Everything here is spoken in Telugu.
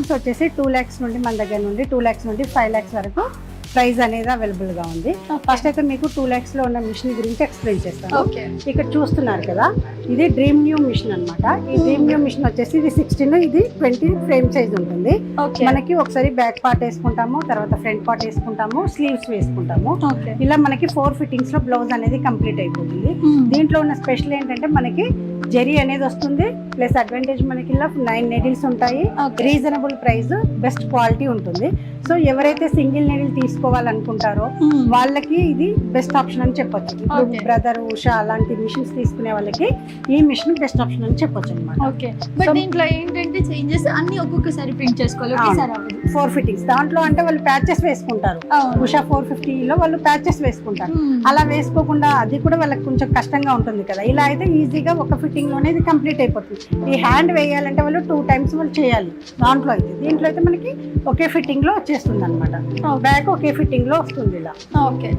ఐటమ్స్ వచ్చేసి 2 lakhs నుండి మన దగ్గర నుండి 2 lakhs నుండి 5 lakhs వరకు ప్రైస్ అనేది అవైలబుల్ గా ఉంది. ఫస్ట్ అయితే మీకు 2 lakhs లో ఉన్న మిషన్ గురించి ఎక్స్ప్లెయిన్ చేస్తాను. ఇక్కడ చూస్తున్నారు కదా, ఇది డ్రీమ్ న్యూ మిషన్ అన్నమాట. ఈ డ్రీమ్ న్యూ మిషన్ వచ్చేసి ఇది 16, ఇది 20 ఫ్రేమ్ సైజ్ ఉంటుంది. మనకి ఒకసారి బ్యాక్ పార్ట్ వేసుకుంటాము, తర్వాత ఫ్రంట్ పార్ట్ వేసుకుంటాము, స్లీవ్స్ వేసుకుంటాము. ఇలా మనకి 4 fittings లో బ్లౌజ్ అనేది కంప్లీట్ అయిపోతుంది. దీంట్లో ఉన్న స్పెషల్ ఏంటంటే మనకి జెరీ అనేది వస్తుంది, ప్లస్ అడ్వాంటేజ్ మనకి ఇలా 9 needles ఉంటాయి, రీజనబుల్ ప్రైస్, బెస్ట్ క్వాలిటీ ఉంటుంది. సో ఎవరైతే సింగిల్ నీడిల్ తీసుకోవాలనుకుంటారో వాళ్ళకి ఇది బెస్ట్ ఆప్షన్ అని చెప్పొచ్చు. ఇప్పుడు బ్రదర్, ఉషా అలాంటి మిషన్స్ తీసుకునే వాళ్ళకి ఈ మిషన్ బెస్ట్ ఆప్షన్ అని చెప్పొచ్చు అనమాట. ఓకే, బట్ దీంట్లో ఏంటంటే చేంజెస్ అన్ని ఒక్కొక్కసారి ప్రింట్ చేసుకోవాలి. 4 fittings దాంట్లో అంటే వాళ్ళు ప్యాచెస్ వేసుకుంటారు. ఉషా 450 లో వాళ్ళు ప్యాచెస్ వేసుకుంటారు. అలా వేసుకోకుండా అది కూడా వాళ్ళకి కొంచెం కష్టంగా ఉంటుంది కదా. ఇలా అయితే ఈజీగా ఒక ఫిట్టింగ్ లోనే ఇది కంప్లీట్ అయిపోతుంది. ఈ హ్యాండ్ వేయాలంటే వాళ్ళు 2 times వాళ్ళు చేయాలి. దాంట్లో అయితే దీంట్లో అయితే మనకి ఒకే ఫిట్టింగ్ లో వచ్చేస్తుంది అనమాట. బ్యాక్ ఒకే ఫిట్టింగ్ లో వస్తుంది ఇలా. ఓకే.